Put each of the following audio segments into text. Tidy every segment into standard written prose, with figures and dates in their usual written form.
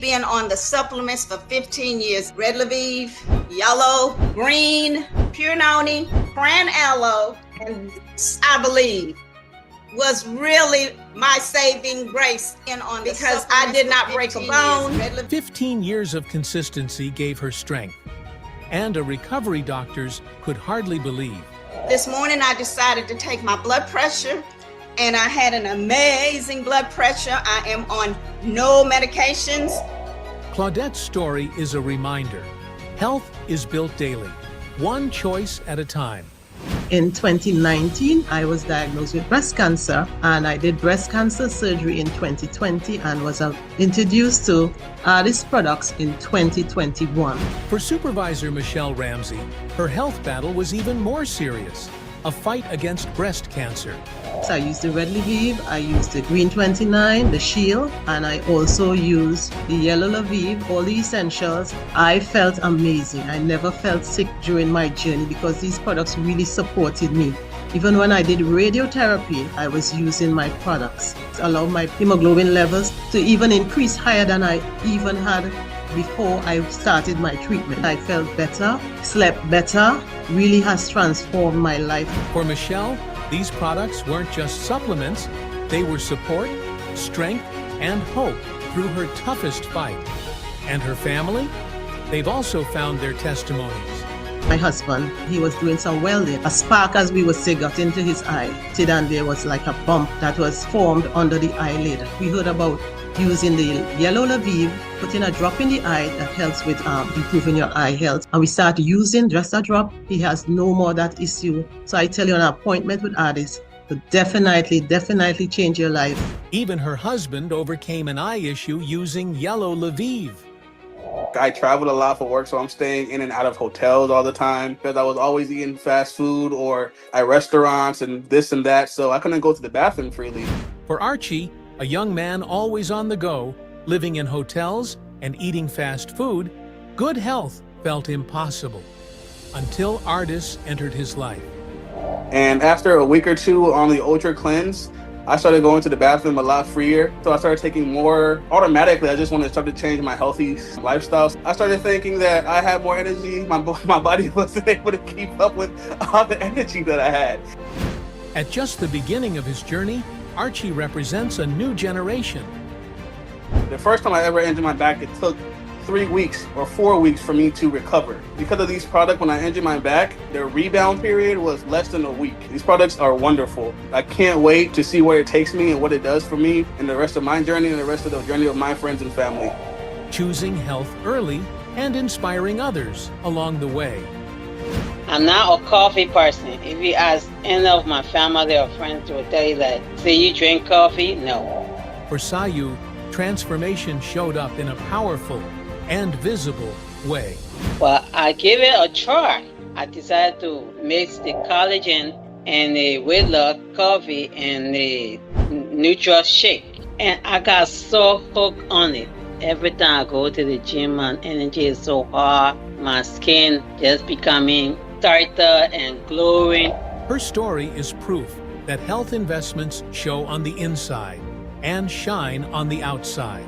Been on the supplements for 15 years. Red Vive, yellow, green, pure noni, cran aloe, and this, I believe, was really my saving grace in on the because I did not break a bone. 15 years of consistency gave her strength, and a recovery doctors could hardly believe. This morning I decided to take my blood pressure, and I had an amazing blood pressure. I am on no medications. Claudette's story is a reminder. Health is built daily, one choice at a time. In 2019, I was diagnosed with breast cancer, and I did breast cancer surgery in 2020 and was introduced to Ardyss products in 2021. For Supervisor Michelle Ramsey, her health battle was even more serious, a fight against breast cancer. So I used the Red Vive, I used the Green 29, the Shield, and I also used the Yellow Vive, all the essentials. I felt amazing. I never felt sick during my journey because these products really supported me. Even when I did radiotherapy, I was using my products. It allowed my hemoglobin levels to even increase higher than I even had before I started my treatment. I felt better, slept better, really has transformed my life. For Michelle, these products weren't just supplements, they were support, strength, and hope through her toughest fight. And her family? They've also found their testimonies. My husband, he was doing some welding. A spark, as we would say, got into his eye. And there was like a bump that was formed under the eyelid. We heard about using the Yellow Vive, putting a drop in the eye that helps with improving your eye health. And we started using just a drop. He has no more that issue. So I tell you, an appointment with Ardyss will definitely change your life. Even her husband overcame an eye issue using Yellow Vive. I traveled a lot for work, so I'm staying in and out of hotels all the time because I was always eating fast food or at restaurants and this and that, so I couldn't go to the bathroom freely. For Archie, a young man always on the go, living in hotels and eating fast food, good health felt impossible until Ardyss entered his life. And after a week or two on the Ultra Cleanse, I started going to the bathroom a lot freer. So I started taking more automatically. I just wanted to start to change my healthy lifestyle. I started thinking that I had more energy. My body wasn't able to keep up with all the energy that I had. At just the beginning of his journey, Archie represents a new generation. The first time I ever injured my back, it took 3 weeks or 4 weeks for me to recover. Because of these products, when I injured my back, their rebound period was less than a week. These products are wonderful. I can't wait to see where it takes me and what it does for me and the rest of my journey and the rest of the journey of my friends and family. Choosing health early and inspiring others along the way. I'm not a coffee person. If you ask any of my family or friends, they will tell you that, say you drink coffee? No. For Sayu, transformation showed up in a powerful and visible way. Well, I gave it a try. I decided to mix the collagen and the weight loss coffee and the neutral shake. And I got so hooked on it. Every time I go to the gym, my energy is so hard. My skin just becoming tighter and glowing. Her story is proof that health investments show on the inside and shine on the outside.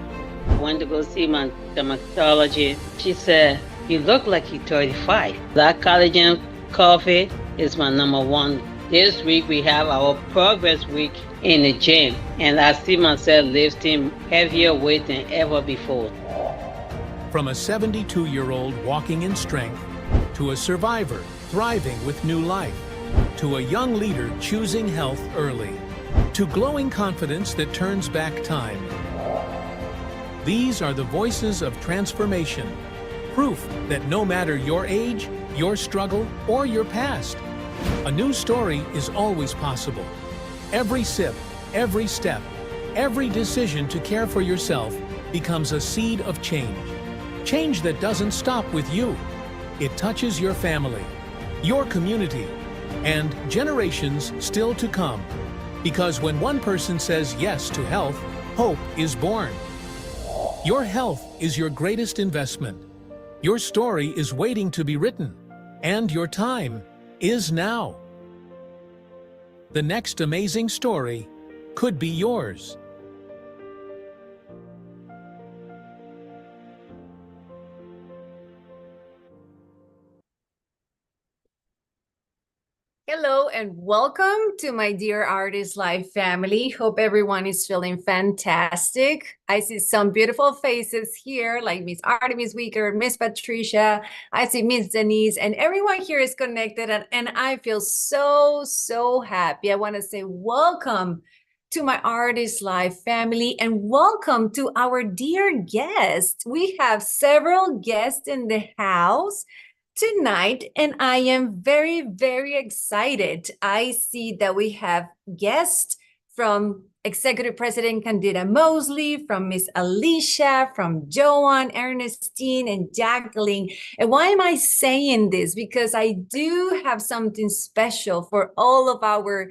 I went to go see my dermatologist. She said, "You look like you're 35. That collagen coffee is my #1. This week we have our progress week in the gym, and I see myself lifting heavier weight than ever before." From a 72-year-old walking in strength, to a survivor thriving with new life, to a young leader choosing health early, to glowing confidence that turns back time. These are the voices of transformation, proof that no matter your age, your struggle, or your past, a new story is always possible. Every sip, every step, every decision to care for yourself becomes a seed of change. Change that doesn't stop with you. It touches your family, your community, and generations still to come. Because when one person says yes to health, hope is born. Your health is your greatest investment. Your story is waiting to be written, and your time is now. The next amazing story could be yours. Hello and welcome to my dear ArdyssLife family. Hope everyone is feeling fantastic. I see some beautiful faces here like Miss Artemis Weaker, Miss Patricia. I see Miss Denise, and everyone here is connected, and I feel so happy. I want to say welcome to my ArdyssLife family and welcome to our dear guests. We have several guests in the house tonight, and I am very excited. I see that we have guests from Executive President Candida Mosley, from Miss Alicia, from Joanne, Ernestine, and Jacqueline. And why am I saying this? Because I do have something special for all of our,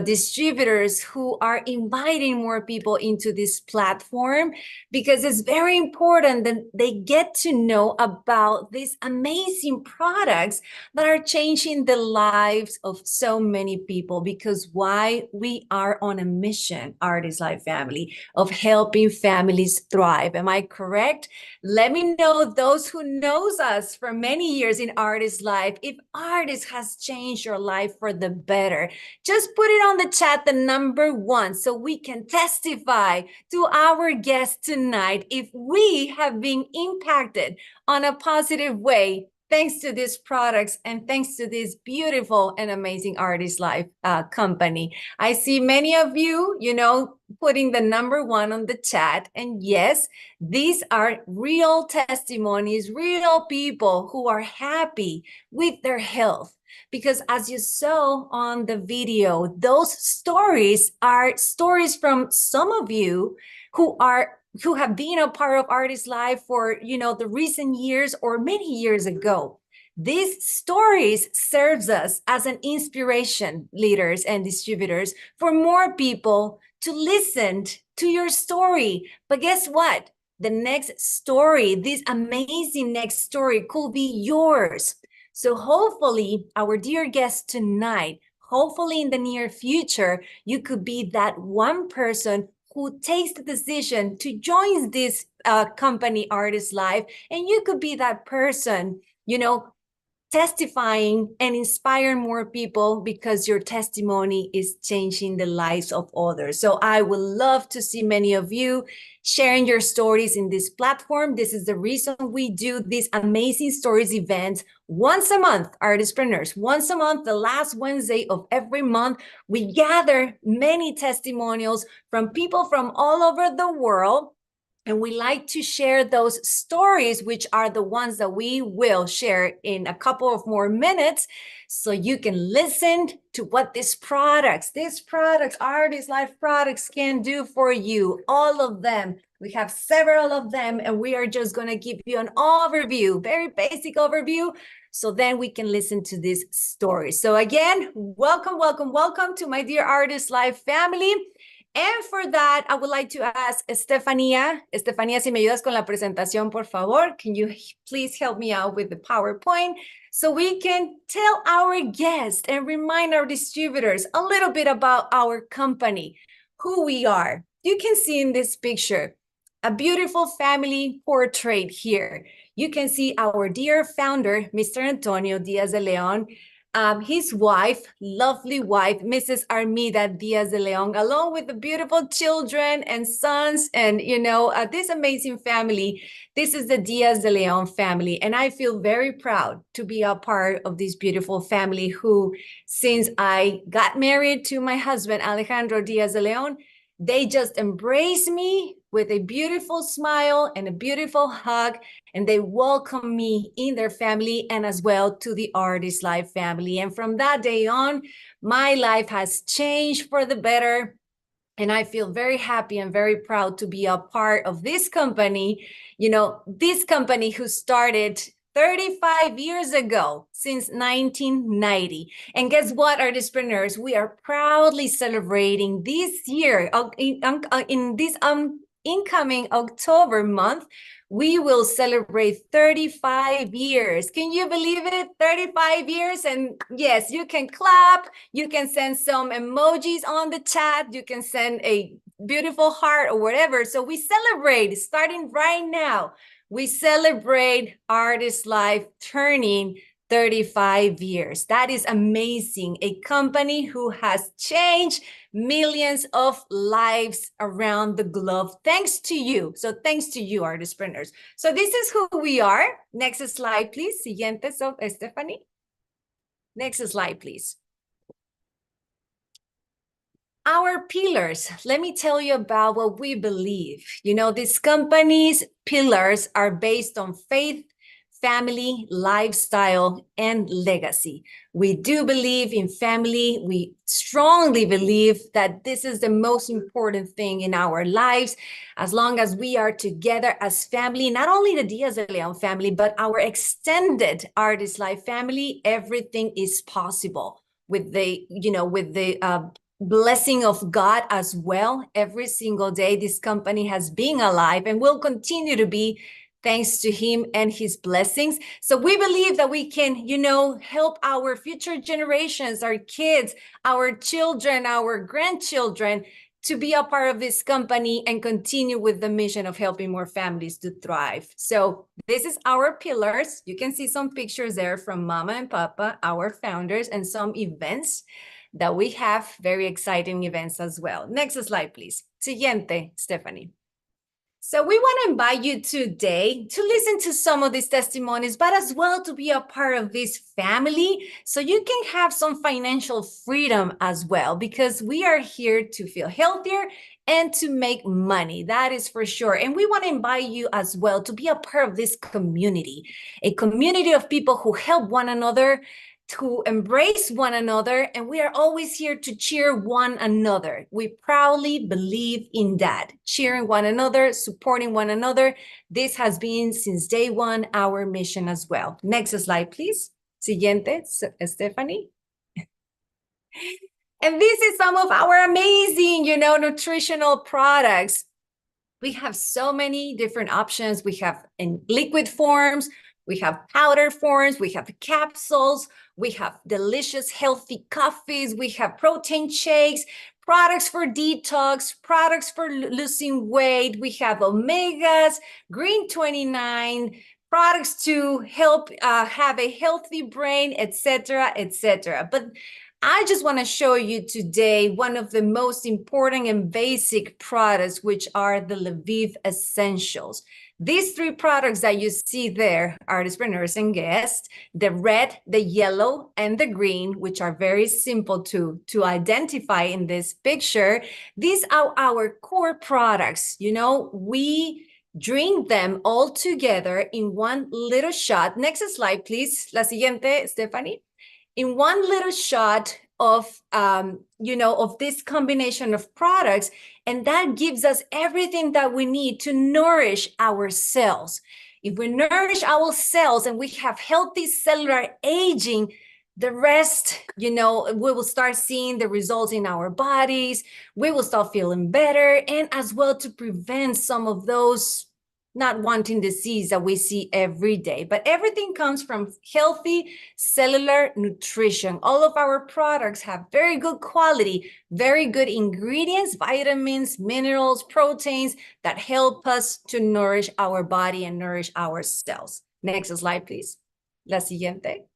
distributors who are inviting more people into this platform, because it's very important that they get to know about these amazing products that are changing the lives of so many people. Because why? We are on a mission, ArdyssLife family, of helping families thrive. Am I correct? Let me know, those who knows us for many years in ArdyssLife, if Ardyss has changed your life for the better. Just put it on the chat, the number 1, so we can testify to our guest tonight if we have been impacted on a positive way thanks to these products and thanks to this beautiful and amazing ArdyssLife company. I see many of you, putting the number 1 on the chat. And yes, these are real testimonies, real people who are happy with their health. Because as you saw on the video, those stories are stories from some of you who have been a part of ArdyssLife for, the recent years or many years ago. These stories serves us as an inspiration, leaders and distributors, for more people to listen to your story. But guess what? The next story, this amazing next story, could be yours. So hopefully, our dear guest tonight, hopefully in the near future, you could be that one person who takes the decision to join this company, ArdyssLife, and you could be that person, testifying and inspiring more people because your testimony is changing the lives of others. So I would love to see many of you sharing your stories in this platform. This is the reason we do these amazing stories events once a month, Artistpreneurs. Once a month, the last Wednesday of every month, we gather many testimonials from people from all over the world. And we like to share those stories, which are the ones that we will share in a couple of more minutes, so you can listen to what these products, ArdyssLife products can do for you. All of them. We have several of them, and we are just going to give you an overview, very basic overview, so then we can listen to this story. So again, welcome to my dear ArdyssLife family. And for that, I would like to ask Estefania. Estefania, si me ayudas con la presentación, por favor. Can you please help me out with the PowerPoint so we can tell our guests and remind our distributors a little bit about our company, who we are. You can see in this picture a beautiful family portrait here. You can see our dear founder, Mr. Antonio Diaz de Leon, his wife, lovely wife, Mrs. Armida Diaz de Leon, along with the beautiful children and sons, and this amazing family. This is the Diaz de Leon family, and I feel very proud to be a part of this beautiful family who, since I got married to my husband, Alejandro Diaz de Leon, they just embrace me with a beautiful smile and a beautiful hug, and they welcome me in their family and as well to the ArdyssLife family. And from that day on, my life has changed for the better. And I feel very happy and very proud to be a part of this company, this company who started 35 years ago, since 1990. And guess what, Artistpreneurs? We are proudly celebrating this year, in this incoming October month, we will celebrate 35 years. Can you believe it? 35 years. And yes, you can clap. You can send some emojis on the chat. You can send a beautiful heart or whatever. So we celebrate starting right now. We celebrate ArdyssLife turning 35 years. That is amazing. A company who has changed millions of lives around the globe, thanks to you. So thanks to you, Ardyssprinters. So this is who we are. Next slide, please. Siguiente, so Stephanie. Next slide, please. Our pillars, let me tell you about what we believe. You know, this company's pillars are based on faith, family, lifestyle, and legacy. We do believe in family. We strongly believe that this is the most important thing in our lives. As long as we are together as family, not only the Diaz de Leon family, but our extended ArdyssLife family, everything is possible with the, blessing of God as well. Every single day, this company has been alive and will continue to be, thanks to him and his blessings. So we believe that we can, help our future generations, our kids, our children, our grandchildren, to be a part of this company and continue with the mission of helping more families to thrive. So this is our pillars. You can see some pictures there from Mama and Papa, our founders, and some events that we have, very exciting events as well. Next slide, please. Siguiente, Stephanie. So we want to invite you today to listen to some of these testimonies, but as well to be a part of this family so you can have some financial freedom as well, because we are here to feel healthier and to make money. That is for sure. And we want to invite you as well to be a part of this community, a community of people who help one another, to embrace one another, and we are always here to cheer one another. We proudly believe in that, cheering one another, supporting one another. This has been since day one our mission as well. Next slide, please. Siguiente, Stephanie. And this is some of our amazing, nutritional products. We have so many different options. We have in liquid forms, we have powder forms, we have capsules, we have delicious, healthy coffees, we have protein shakes, products for detox, products for losing weight, we have omegas, green 29, products to help have a healthy brain, etc., etc. But I just want to show you today one of the most important and basic products, which are the Vive Essentials. These three products that you see there are Ardyssprinters and guests, the red, the yellow, and the green, which are very simple to identify in this picture. These are our core products. We drink them all together in one little shot. Next slide, please. La siguiente, Stephanie. In one little shot of, of this combination of products, and that gives us everything that we need to nourish our cells. If we nourish our cells and we have healthy cellular aging, the rest, we will start seeing the results in our bodies. We will start feeling better, and as well to prevent some of those not wanting disease that we see every day. But everything comes from healthy cellular nutrition. All of our products have very good quality, very good ingredients, vitamins, minerals, proteins that help us to nourish our body and nourish our cells. Next slide, please. La siguiente.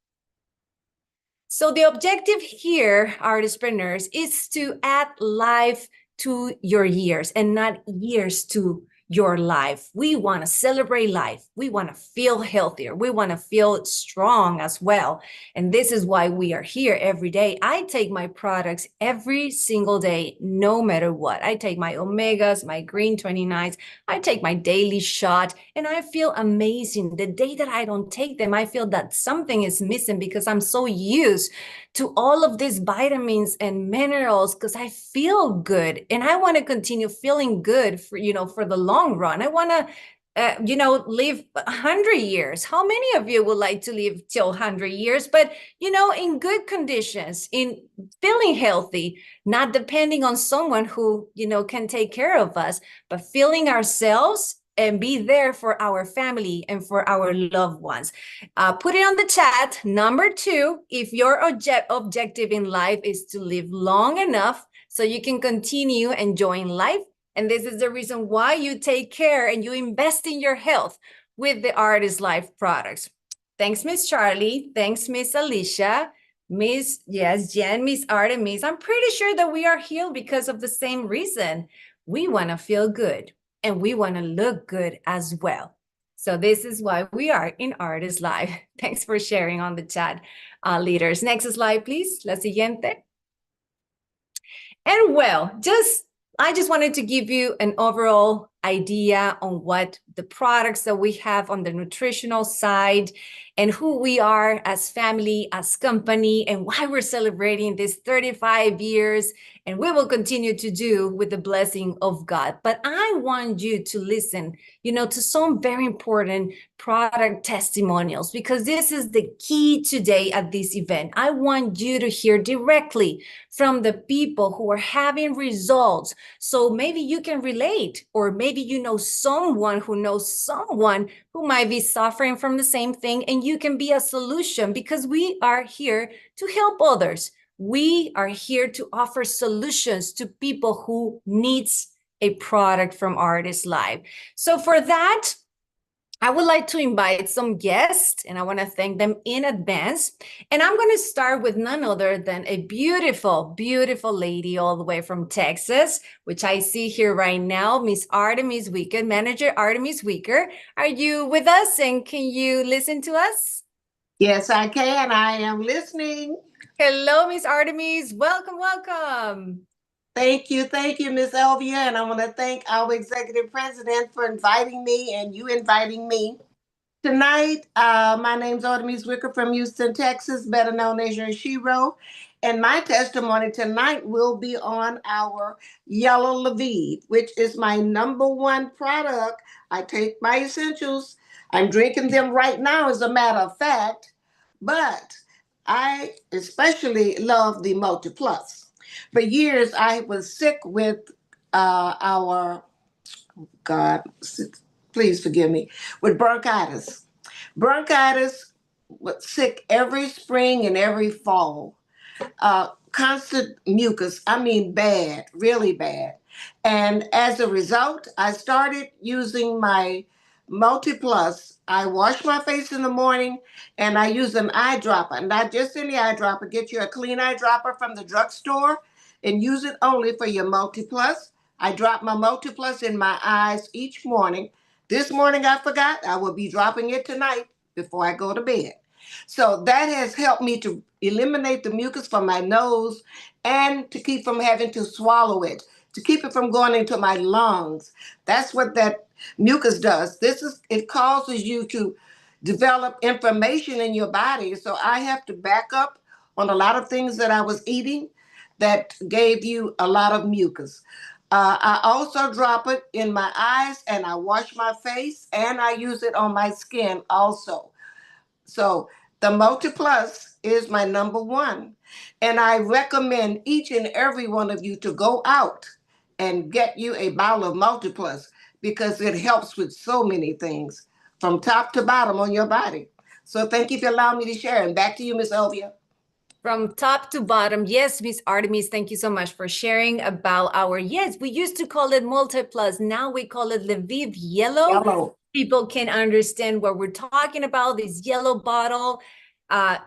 So the objective here, Ardyssprinters, is to add life to your years and not years to your life. We want to celebrate life. We want to feel healthier. We want to feel strong as well. And this is why we are here every day. I take my products every single day, no matter what. I take my omegas, my green 29s. I take my daily shot, and I feel amazing. The day that I don't take them, I feel that something is missing because I'm so used to all of these vitamins and minerals, because I feel good and I want to continue feeling good for the long run. I want to live 100 years. How many of you would like to live till 100 years? But in good conditions, in feeling healthy, not depending on someone who can take care of us, but feeling ourselves and be there for our family and for our loved ones. Put it on the chat. Number 2, if your objective in life is to live long enough so you can continue enjoying life, and this is the reason why you take care and you invest in your health with the ArdyssLife products. Thanks, Miss Charlie. Thanks, Miss Alicia. Yes, Jen, Miss Artemis. I'm pretty sure that we are healed because of the same reason. We want to feel good and we want to look good as well. So this is why we are in Ardyss Life. Thanks for sharing on the chat, leaders. Next slide, please. La siguiente. And well, I just wanted to give you an overall idea on what the products that we have on the nutritional side and who we are as family, as company, and why we're celebrating this 35 years, and we will continue to do with the blessing of God. But I want you to listen, to some very important product testimonials, because this is the key today at this event. I want you to hear directly from the people who are having results. So maybe you can relate, or maybe you know someone who knows someone who might be suffering from the same thing, and you can be a solution, because we are here to help others. We are here to offer solutions to people who needs a product from ArdyssLife. So for that, I would like to invite some guests, and I want to thank them in advance. And I'm going to start with none other than a beautiful, beautiful lady all the way from Texas, which I see here right now, Miss Artemis Weaker, Manager Artemis Weaker. Are you with us, and can you listen to us? Yes, I can. I am listening. Hello, Miss Artemis. Welcome, welcome. Thank you, Miss Elvia, and I want to thank our executive president for inviting me and you inviting me. Tonight, my name's Ardyss Wicker from Houston, Texas, better known as your Shiro, and my testimony tonight will be on our Yellow Vive, which is my #1 product. I take my essentials. I'm drinking them right now, as a matter of fact, but I especially love the Multi Plus. For years, I was sick with God, please forgive me, with bronchitis. Bronchitis was sick every spring and every fall. Constant mucus, I mean bad, really bad. And as a result, I started using my Multi Plus. I wash my face in the morning and I use an eyedropper, not just any eyedropper. Get you a clean eyedropper from the drugstore and use it only for your Multi Plus. I drop my Multi Plus in my eyes each morning. This morning I forgot. I will be dropping it tonight before I go to bed. So that has helped me to eliminate the mucus from my nose and to keep from having to swallow it, to keep it from going into my lungs. That's what that mucus does. It causes you to develop inflammation in your body. So I have to back up on a lot of things that I was eating that gave you a lot of mucus. I also drop it in my eyes and I wash my face and I use it on my skin also. So the Multi Plus is my #1. And I recommend each and every one of you to go out and get you a bottle of Multi Plus, because it helps with so many things from top to bottom on your body. So thank you for allowing me to share. And back to you, Miss Elvia. From top to bottom, yes, Miss Artemis, thank you so much for sharing about yes, we used to call it Multi Plus. Now we call it the Vive Yellow. People can understand what we're talking about, this yellow bottle.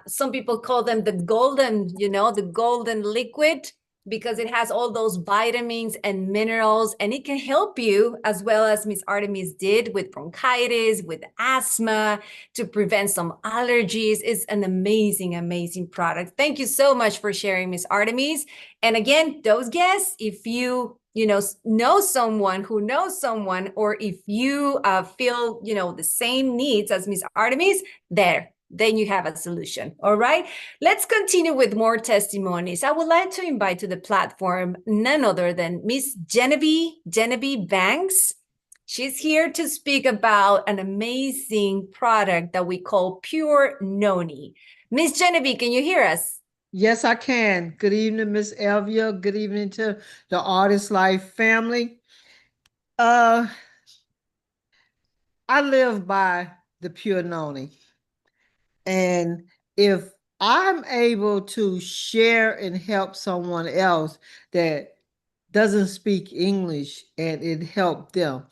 Some people call them the golden, the golden liquid, because it has all those vitamins and minerals, and it can help you, as well as Miss Artemis did, with bronchitis, with asthma, to prevent some allergies. It's an amazing, amazing product. Thank you so much for sharing, Miss Artemis. And again, those guests, if you know someone who knows someone, or if you feel, the same needs as Miss Artemis, then you have a solution. All right, let's continue with more testimonies. I would like to invite to the platform none other than Miss Genevieve Banks. She's here to speak about an amazing product that we call Pure Noni. Miss Genevieve, can you hear us? Yes, I can. Good evening, Miss Elvia. Good evening to the ArdyssLife family. I live by the Pure Noni. And if I'm able to share and help someone else that doesn't speak English and it helped them,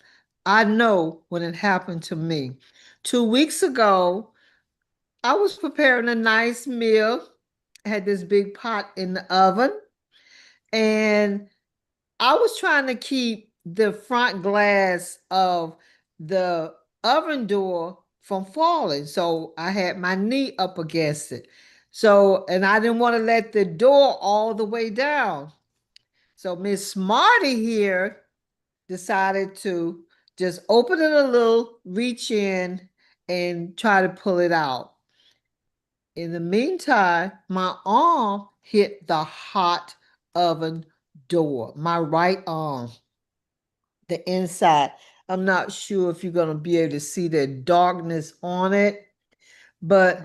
I know when it happened to me. 2 weeks ago, I was preparing a nice meal. I had this big pot in the oven, and I was trying to keep the front glass of the oven door from falling. So I had my knee up against it. So, and I didn't want to let the door all the way down. So Miss Smarty here decided to just open it a little, reach in, and try to pull it out. In the meantime, my arm hit the hot oven door, my right arm, the inside. I'm not sure if you're going to be able to see the darkness on it, but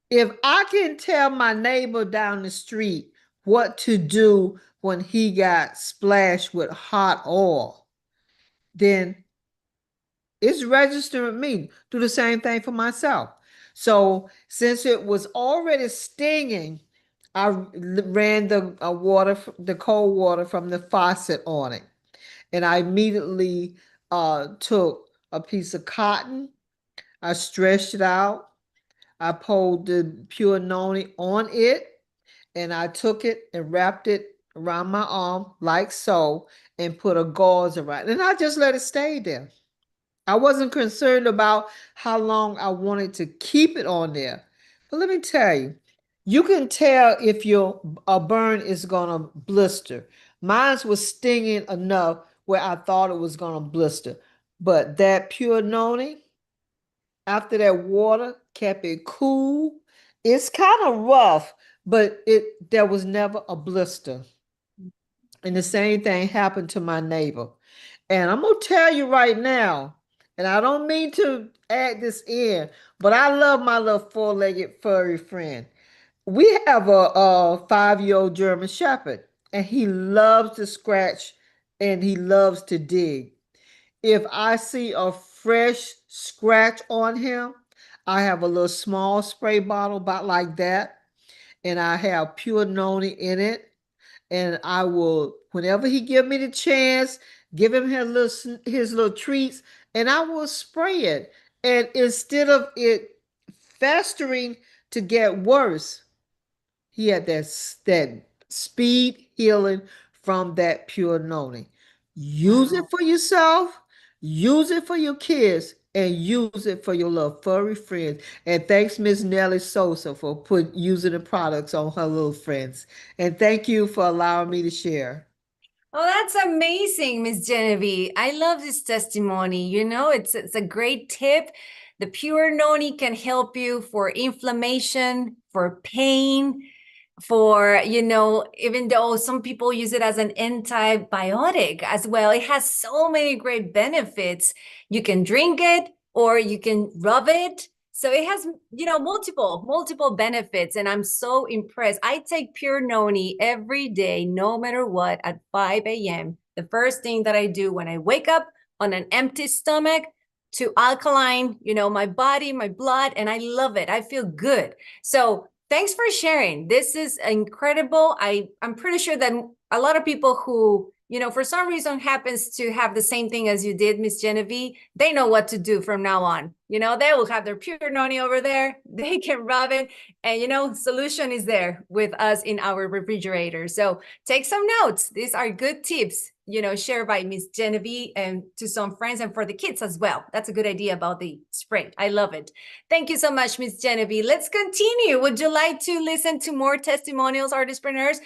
if I can tell my neighbor down the street what to do when he got splashed with hot oil, then it's registered with me. Do the same thing for myself. So since it was already stinging, I ran the water, the cold water from the faucet on it, and I immediately took a piece of cotton. I stretched it out. I poured the pure noni on it, and I took it and wrapped it around my arm like so, and put a gauze around it. And I just let it stay there. I wasn't concerned about how long I wanted to keep it on there. But let me tell you, you can tell if your a burn is gonna blister. Mine was stinging enough where I thought it was gonna blister. But that pure noni, after that water, kept it cool. It's kind of rough, but there was never a blister. And the same thing happened to my neighbor. And I'm gonna tell you right now, and I don't mean to add this in, but I love my little four-legged furry friend. We have a 5-year-old German Shepherd, and he loves to scratch and he loves to dig. If I see a fresh scratch on him, I have a little small spray bottle about like that, and I have pure noni in it, and I will, whenever he give me the chance, give him his little treats, and I will spray it. And instead of it festering to get worse, he had that speed healing from that pure noni. Use it for yourself, use it for your kids, and use it for your little furry friends. And thanks, Miss Nellie Sosa, for using the products on her little friends. And thank you for allowing me to share. Oh, that's amazing, Miss Genevieve. I love this testimony. You know, it's a great tip. The pure noni can help you for inflammation, for pain, for, you know, even though some people use it as an antibiotic as well. It has so many great benefits. You can drink it or you can rub it. So it has, you know, multiple benefits. And I'm so impressed. I take pure noni every day, no matter what, at 5 a.m. The first thing that I do when I wake up on an empty stomach, to alkaline, you know, my body, my blood, and I love it. I feel good. So thanks for sharing. This is incredible. I'm pretty sure that a lot of people who, you know, for some reason happens to have the same thing as you did, Miss Genevieve, they know what to do from now on. You know, they will have their pure noni over there. They can rub it. And, you know, solution is there with us in our refrigerator. So take some notes. These are good tips, you know, shared by Miss Genevieve and to some friends and for the kids as well. That's a good idea about the spray. I love it. Thank you so much, Miss Genevieve. Let's continue. Would you like to listen to more testimonials, Artistpreneurs?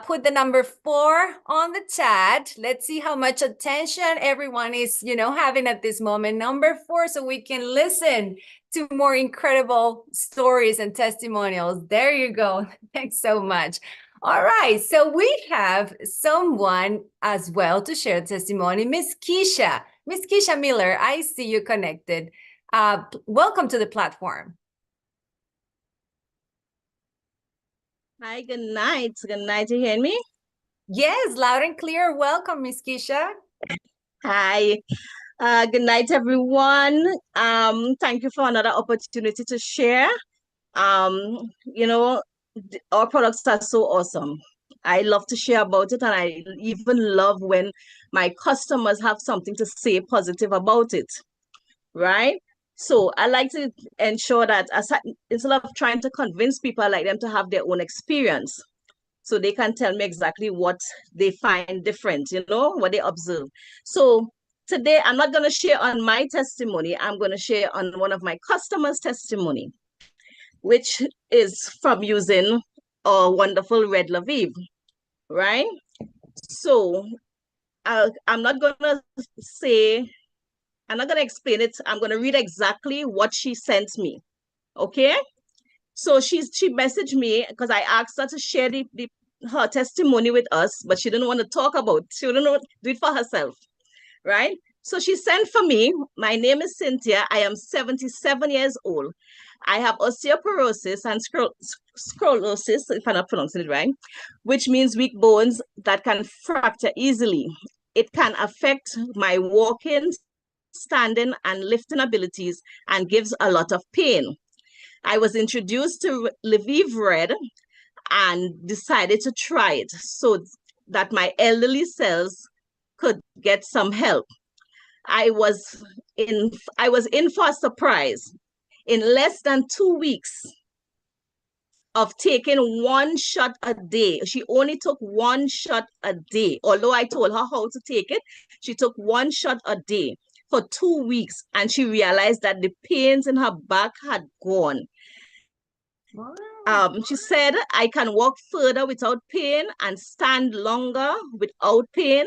Put the number 4 on the chat. Let's see how much attention everyone is, you know, having at this moment. Number 4, so we can listen to more incredible stories and testimonials. There you go. Thanks so much. All right, so we have someone as well to share testimony. Miss Keisha. Miss Keisha Miller, I see you connected. Welcome to the platform. Hi, good night. Good night. You hear me? Yes, loud and clear. Welcome, Miss Keisha. Hi. Good night, everyone. Thank you for another opportunity to share. You know, our products are so awesome. I love to share about it, and I even love when my customers have something to say positive about it, right? So I like to ensure that instead of trying to convince people, I like them to have their own experience. So they can tell me exactly what they find different, what they observe. So today I'm not going to share on my testimony. I'm going to share on one of my customers' testimony, which is from using a wonderful Red Lviv, right? So I'm not going to explain it. I'm going to read exactly what she sent me. Okay. So she messaged me because I asked her to share her testimony with us, but she didn't want to talk about, she didn't want to do it for herself, right? So she sent for me. My name is Cynthia. I am 77 years old. I have osteoporosis and sclerosis, if I'm not pronouncing it right, which means weak bones that can fracture easily. It can affect my walking, standing, and lifting abilities and gives a lot of pain. I was introduced to Lviv Red and decided to try it so that my elderly cells could get some help. I was in for a surprise. In less than 2 weeks of taking one shot a day, she only took one shot a day. Although I told her how to take it, she took one shot a day for 2 weeks, and she realized that the pains in her back had gone. She said, I can walk further without pain and stand longer without pain.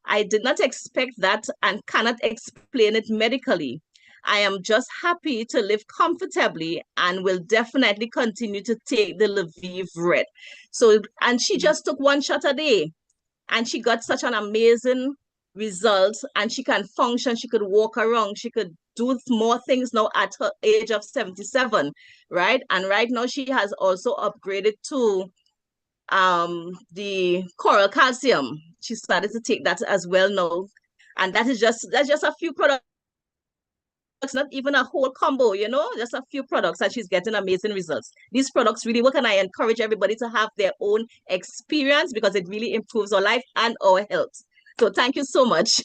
I did not expect that and cannot explain it medically. I am just happy to live comfortably and will definitely continue to take the Lviv Red. So, and she just took one shot a day and she got such an amazing result, and she can function. She could walk around. She could do more things now at her age of 77, right? And right now she has also upgraded to the coral calcium. She started to take that as well now. And that's just a few products, not even a whole combo, just a few products, and she's getting amazing results. These products really work, and I encourage everybody to have their own experience because it really improves our life and our health. So thank you so much.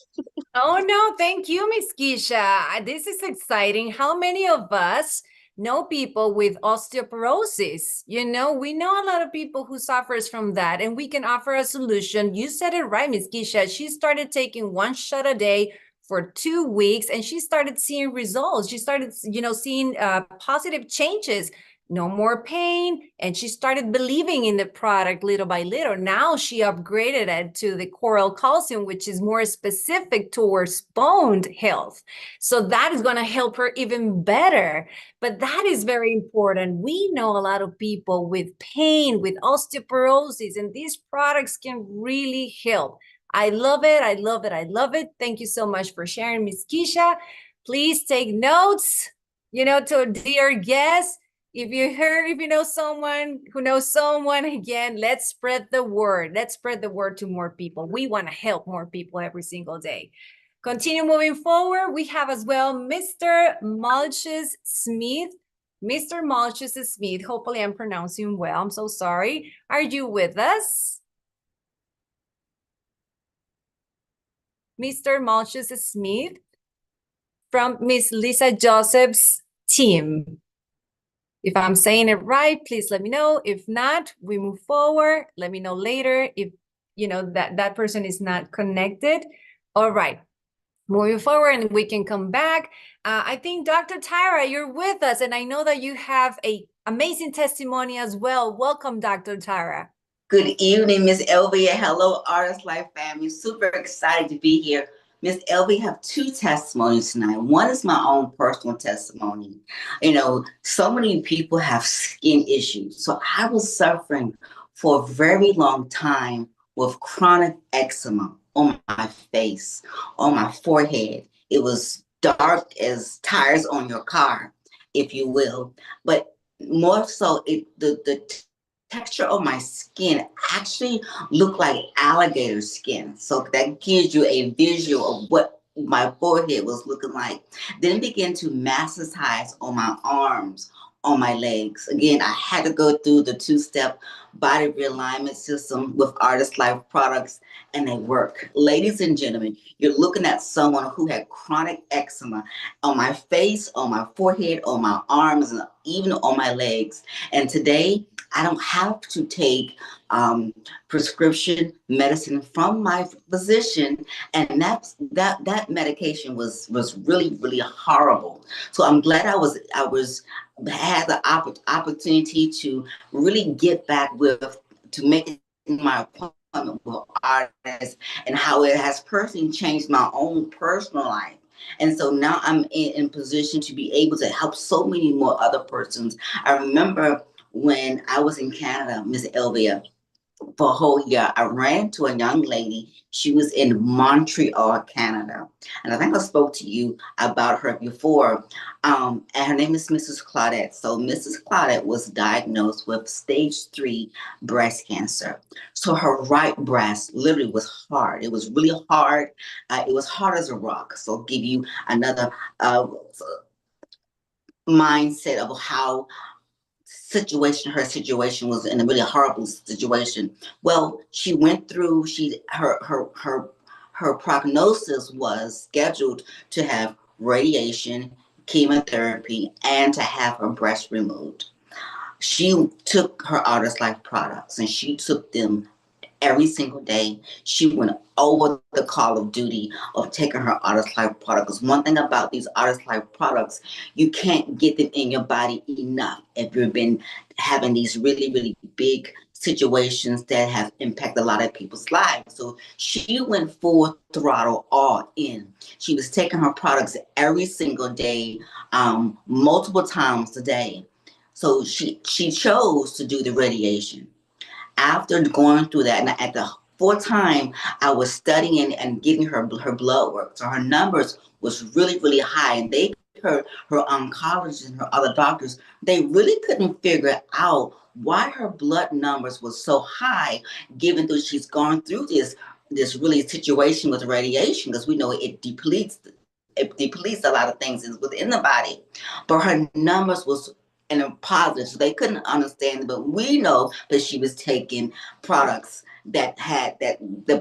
Oh, no, thank you, Miss Keisha. This is exciting. How many of us know people with osteoporosis? We know a lot of people who suffers from that, and we can offer a solution. You said it right, Miss Keisha. She started taking one shot a day for 2 weeks, and she started seeing results. She started, seeing positive changes. No more pain, and she started believing in the product little by little. Now she upgraded it to the coral calcium, which is more specific towards bone health. So that is going to help her even better. But that is very important. We know a lot of people with pain, with osteoporosis, and these products can really help. I love it. I love it. I love it. Thank you so much for sharing, Miss Keisha. Please take notes, to a dear guest. If you know someone who knows someone, again, let's spread the word. Let's spread the word to more people. We want to help more people every single day. Continue moving forward. We have as well Mr. Malchus Smith. Mr. Malchus Smith, hopefully I'm pronouncing well. I'm so sorry. Are you with us? Mr. Malchus Smith from Miss Lisa Joseph's team. If I'm saying it right, please let me know. If not, we move forward. Let me know later if that person is not connected. All right, moving forward, and we can come back. I think Dr. Tyra, you're with us, and I know that you have an amazing testimony as well. Welcome, Dr. Tyra. Good evening, Miss Elvie. Hello, ArdyssLife family. Super excited to be here. Miss Elvie, have two testimonies tonight. One is my own personal testimony. So many people have skin issues. So I was suffering for a very long time with chronic eczema on my face, on my forehead. It was dark as tires on your car, if you will. But more so, the texture of my skin actually looked like alligator skin. So that gives you a visual of what my forehead was looking like. Then it began to metastasize on my arms, on my legs. Again, I had to go through the two-step body realignment system with ArdyssLife products, and they work. Ladies and gentlemen, you're looking at someone who had chronic eczema on my face, on my forehead, on my arms, and even on my legs. And today, I don't have to take prescription medicine from my physician, and that medication was really horrible. So I'm glad I had the opportunity to really get back with, to make my appointment with Ardyss, and how it has personally changed my own personal life. And so now I'm in position to be able to help so many more other persons. I remember when I was in Canada, Miss Elvia, for a whole year, I ran to a young lady. She was in Montreal, Canada. And I think I spoke to you about her before. And her name is Mrs. Claudette. So Mrs. Claudette was diagnosed with stage 3 breast cancer. So her right breast literally was hard. It was really hard. It was hard as a rock. So I'll give you another mindset of how her situation was in a really horrible situation. Well, she went through, her prognosis was scheduled to have radiation, chemotherapy, and to have her breast removed. She took her ArdyssLife products, and she took them every single day. She went over the call of duty of taking her ArdyssLife product. Because one thing about these ArdyssLife products, you can't get them in your body enough if you've been having these really big situations that have impacted a lot of people's lives. So she went full throttle, all in. She was taking her products every single day, multiple times a day. So she chose to do the radiation. After going through that, and at the fourth time, I was studying and getting her blood work. So her numbers was really high, and her oncologist and her other doctors, they really couldn't figure out why her blood numbers was so high, given that she's gone through this really situation with radiation, because we know it depletes a lot of things within the body. But her numbers was in a positive, so they couldn't understand it. But we know that she was taking products that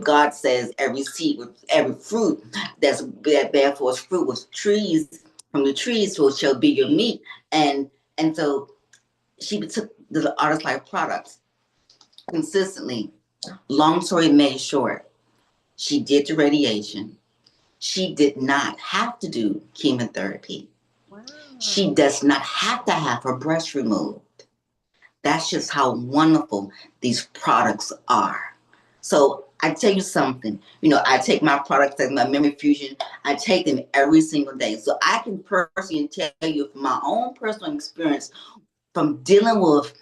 God says every seed, with every fruit that bear forth fruit, with trees, from the trees so shall be your meat. And so she took the ArdyssLife products consistently. Long story made short, she did the radiation. She did not have to do chemotherapy. Wow. She does not have to have her breast removed. That's just how wonderful these products are. So I tell you something, I take my products, like my Memory Fusion, I take them every single day. So I can personally tell you from my own personal experience, from dealing with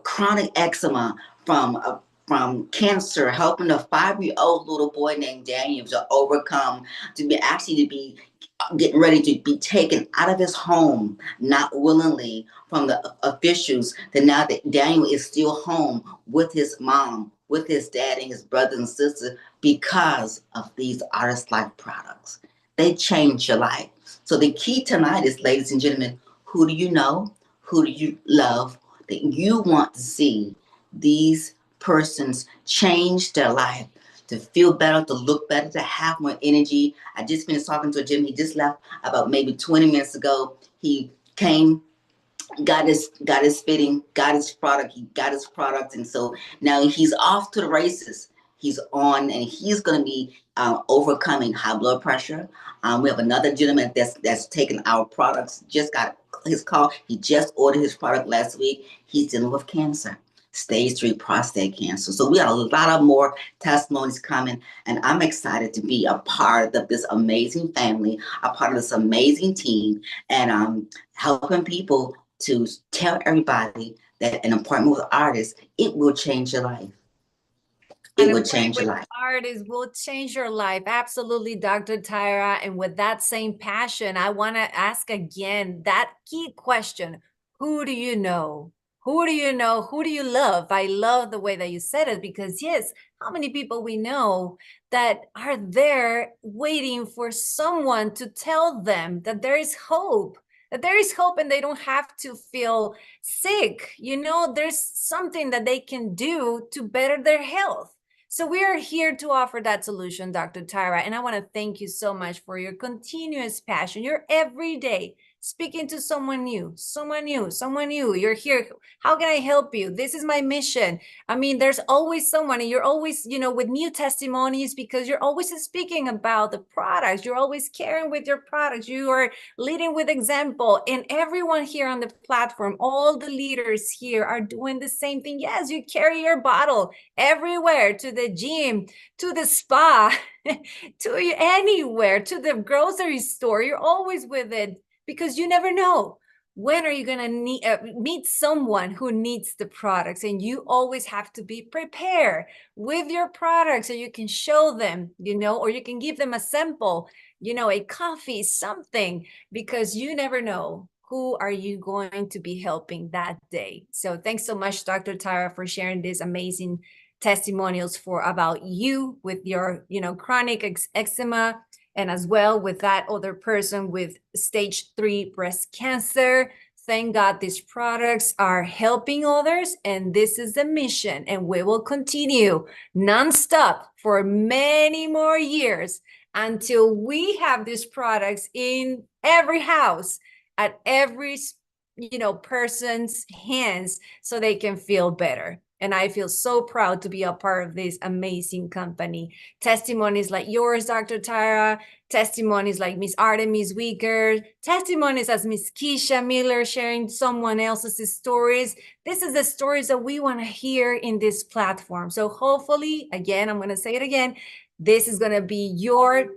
chronic eczema, from cancer, helping a 5-year-old little boy named Daniel to overcome, to be getting ready to be taken out of his home, not willingly, from the officials, that now that Daniel is still home with his mom, with his dad and his brothers and sisters, because of these ArdyssLife products. They change your life. So the key tonight is, ladies and gentlemen, who do you know? Who do you love that you want to see these persons change their life, to feel better, to look better, to have more energy? I just finished talking to a gym. He just left about maybe 20 minutes ago. He came, got his fitting, got his product. He got his product, and so now he's off to the races. He's on, and he's going to be overcoming high blood pressure. We have another gentleman that's taking our products. Just got his call. He just ordered his product last week. He's dealing with cancer, stage 3 prostate cancer. So we have a lot of more testimonies coming, and I'm excited to be a part of this amazing family, a part of this amazing team, and helping people to tell everybody that an appointment with Ardyss, it will change your life. It will change your life. Ardyss will change your life. Absolutely, Dr. Tyra. And with that same passion, I want to ask again that key question: who do you know? Who do you know? Who do you love? I love the way that you said it, because yes, how many people we know that are there waiting for someone to tell them that there is hope, that there is hope and they don't have to feel sick. You know, there's something that they can do to better their health. So we are here to offer that solution, Dr. Tyra. And I want to thank you so much for your continuous passion, your everyday speaking to someone new, someone new, someone new. You're here. How can I help you? This is my mission. I mean, there's always someone, and you're always, you know, with new testimonies, because you're always speaking about the products. You're always caring with your products. You are leading with example. And everyone here on the platform, all the leaders here are doing the same thing. Yes, you carry your bottle everywhere, to the gym, to the spa, to anywhere, to the grocery store. You're always with it, because you never know when are you going to meet someone who needs the products, and you always have to be prepared with your products so you can show them, you know, or you can give them a sample, you know, a coffee, something, because you never know who are you going to be helping that day. So thanks so much, Dr. Tyra, for sharing these amazing testimonials about you with your, you know, chronic eczema, and as well with that other person with stage 3 breast cancer. Thank God these products are helping others, and this is the mission, and we will continue nonstop for many more years until we have these products in every house, at every, you know, person's hands, so they can feel better. And I feel so proud to be a part of this amazing company. Testimonies like yours, Dr. Tyra, testimonies like Miss Artemis Weaker, testimonies as Miss Keisha Miller sharing someone else's stories. This is the stories that we want to hear in this platform. So hopefully, again, I'm going to say it again, this is going to be your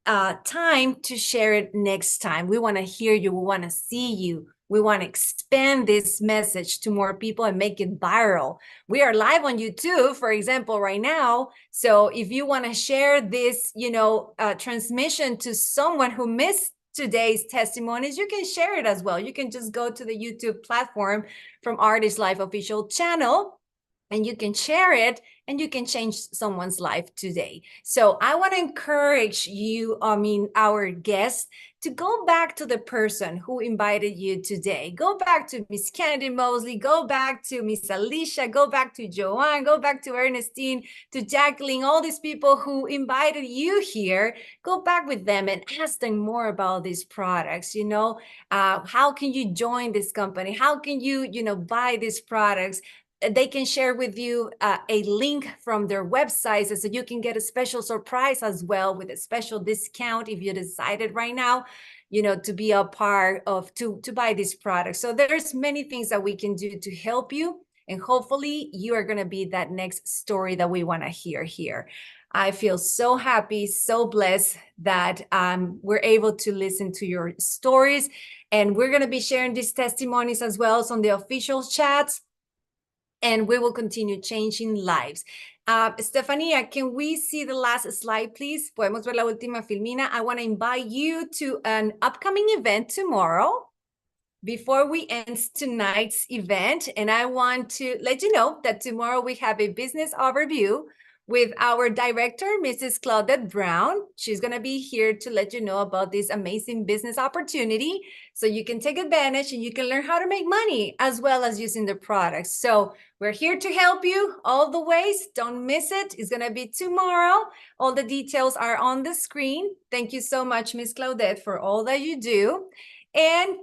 time to share it next time. We want to hear you. We want to see you. We want to expand this message to more people and make it viral. We are live on YouTube, for example, right now. So if you want to share this, you know, transmission to someone who missed today's testimonies, you can share it as well. You can just go to the YouTube platform from ArdyssLife official channel, and you can share it, and you can change someone's life today. So I want to encourage you, our guests, to go back to the person who invited you today. Go back to Miss Kennedy Mosley, go back to Miss Alicia, go back to Joanne, go back to Ernestine, to Jacqueline, all these people who invited you here. Go back with them and ask them more about these products. You know, how can you join this company? How can you, you know, buy these products? They can share with you a link from their websites, so you can get a special surprise as well, with a special discount if you decided right now, you know, to be a part of, to buy these products. So there's many things that we can do to help you, and hopefully you are going to be that next story that we want to hear here. I feel so happy, so blessed that we're able to listen to your stories, and we're going to be sharing these testimonies as well on the official chats, and we will continue changing lives. Estefania, can we see the last slide, please? Podemos ver la última filmina. I want to invite you to an upcoming event tomorrow before we end tonight's event. And I want to let you know that tomorrow we have a business overview with our director, Mrs. Claudette Brown. She's going to be here to let you know about this amazing business opportunity, so you can take advantage and you can learn how to make money as well as using the products. So we're here to help you all the ways. Don't miss it. It's going to be tomorrow. All the details are on the screen. Thank you so much, Miss Claudette, for all that you do. And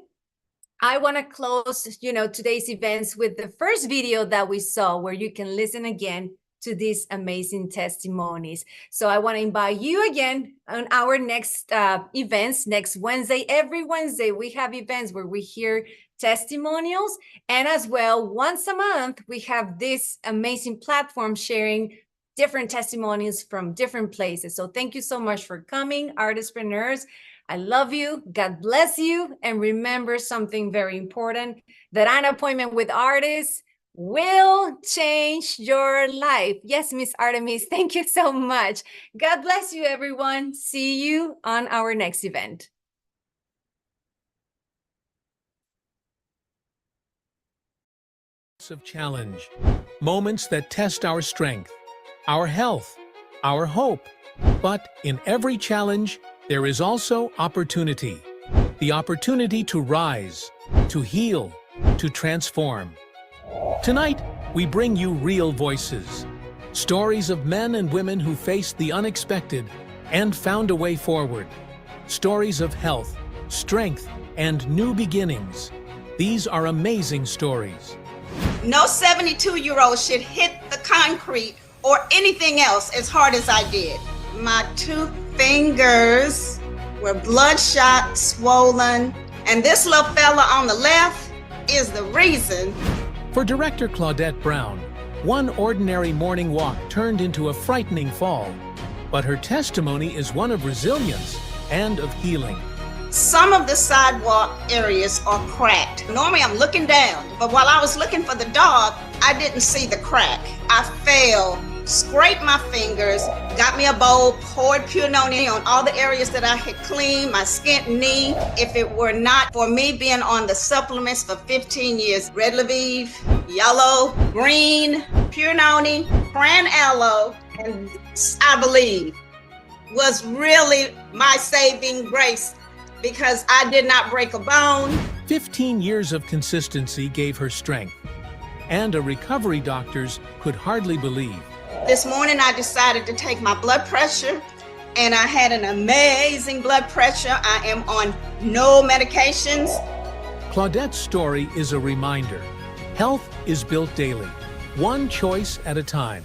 I want to close, you know, today's events with the first video that we saw, where you can listen again to these amazing testimonies. So I want to invite you again on our next events next Wednesday. Every Wednesday we have events where we hear testimonials, and as well once a month we have this amazing platform sharing different testimonies from different places. So thank you so much for coming, Artistpreneurs. I love you. God bless you. And remember something very important, that an appointment with Ardyss will change your life. Yes, Miss Artemis, thank you so much. God bless you, everyone. See you on our next event. Of challenge, moments that test our strength, our health, our hope. But in every challenge, there is also opportunity. the opportunity to rise, to heal, to transform. Tonight, we bring you real voices, stories of men and women who faced the unexpected and found a way forward. Stories of health, strength, and new beginnings. These are amazing stories. No 72-year-old should hit the concrete or anything else as hard as I did. My 2 fingers were bloodshot, swollen, and this little fella on the left is the reason. For director Claudette Brown, one ordinary morning walk turned into a frightening fall, but her testimony is one of resilience and of healing. Some of the sidewalk areas are cracked. Normally I'm looking down, but while I was looking for the dog, I didn't see the crack. I fell, scraped my fingers, got me a bowl, poured pure noni on all the areas that I had cleaned, my skint knee. If it were not for me being on the supplements for 15 years, red Vive, yellow, green, pure noni, cran aloe, and I believe was really my saving grace, because I did not break a bone. 15 years of consistency gave her strength, and a recovery doctors could hardly believe. This morning I decided to take my blood pressure, and I had an amazing blood pressure. I am on no medications. Claudette's story is a reminder. Health is built daily, one choice at a time.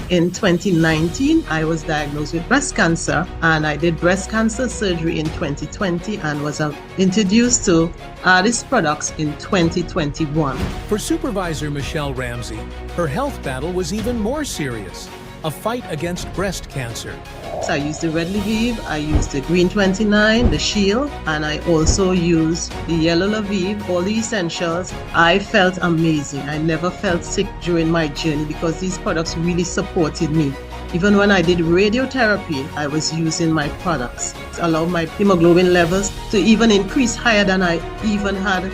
In 2019, I was diagnosed with breast cancer, and I did breast cancer surgery in 2020 and was introduced to Ardyss products in 2021. For Supervisor Michelle Ramsey, her health battle was even more serious, a fight against breast cancer. So I used the red Vive, I used the green 29, the shield, and I also used the yellow Vive, all the essentials. I felt amazing. I never felt sick during my journey because these products really supported me. Even when I did radiotherapy, I was using my products. It allowed my hemoglobin levels to even increase higher than I even had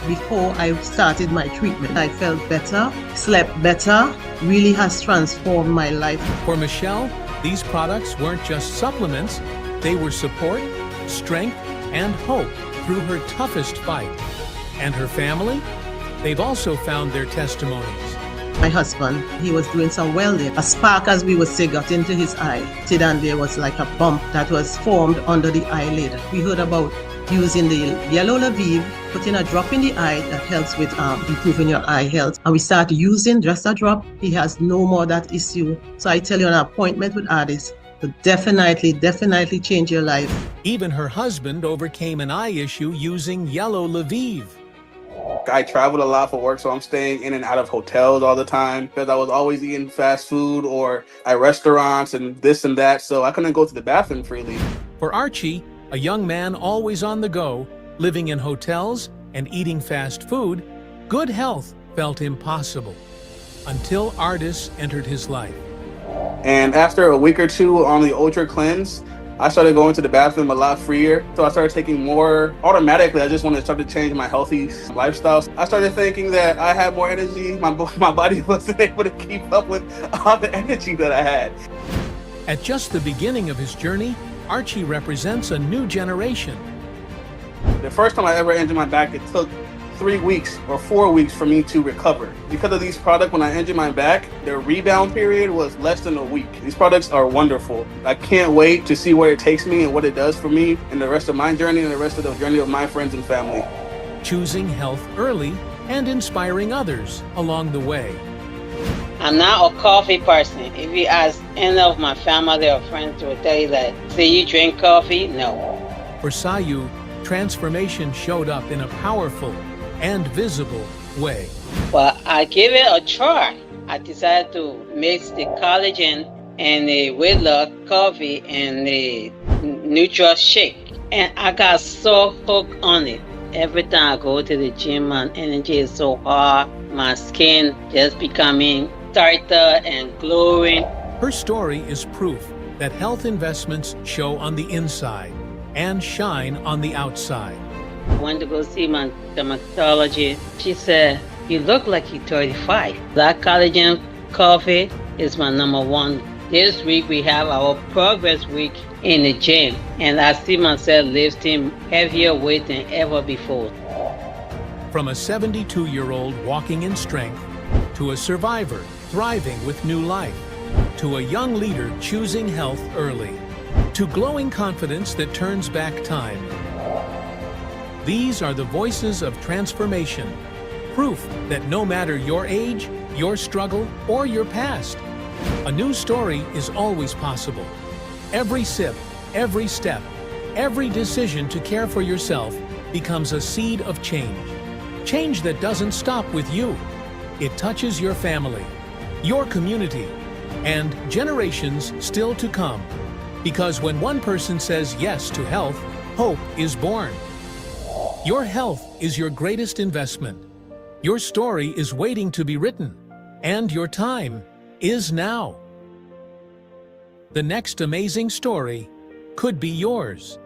before I started my treatment. I felt better, slept better, really has transformed my life. For Michelle, these products weren't just supplements, they were support, strength, and hope through her toughest fight. And her family? They've also found their testimonies. My husband, he was doing some welding. A spark, as we would say, got into his eye. And there was like a bump that was formed under the eyelid. We heard about using the yellow Vive, putting a drop in the eye that helps with improving your eye health. And we started using just a drop. He has no more that issue. So I tell you, an appointment with Ardyss will definitely change your life. Even her husband overcame an eye issue using yellow Vive. I traveled a lot for work, so I'm staying in and out of hotels all the time because I was always eating fast food or at restaurants and this and that, so I couldn't go to the bathroom freely. For Archie, a young man always on the go, living in hotels and eating fast food, good health felt impossible until Ardyss entered his life. And after a week or two on the Ultra Cleanse, I started going to the bathroom a lot freer. So I started taking more automatically. I just wanted to start to change my healthy lifestyle. I started thinking that I had more energy. My body wasn't able to keep up with all the energy that I had. At just the beginning of his journey, Archie represents a new generation. The first time I ever injured my back, it took 3 weeks or 4 weeks for me to recover. Because of these products, when I injured my back, their rebound period was less than a week. These products are wonderful. I can't wait to see where it takes me and what it does for me and the rest of my journey and the rest of the journey of my friends and family. Choosing health early and inspiring others along the way. I'm not a coffee person. If you ask any of my family or friends, will tell you that, say you drink coffee? No. For Sayu, transformation showed up in a powerful and visible way. Well, I gave it a try. I decided to mix the collagen and the weight loss coffee and the neutral shake. And I got so hooked on it. Every time I go to the gym, my energy is so hard. My skin just becoming tighter and glowing. Her story is proof that health investments show on the inside and shine on the outside. I went to go see my dermatologist. She said, "You look like you're 35. That collagen coffee is my #1 This week we have our progress week in the gym, and I see myself lifting heavier weight than ever before. From a 72-year-old walking in strength, to a survivor thriving with new life, to a young leader choosing health early, to glowing confidence that turns back time. These are the voices of transformation, proof that no matter your age, your struggle, or your past, a new story is always possible. Every sip, every step, every decision to care for yourself becomes a seed of change. Change that doesn't stop with you. It touches your family, your community, and generations still to come. Because when one person says yes to health, hope is born. Your health is your greatest investment. Your story is waiting to be written, and your time is now. The next amazing story could be yours.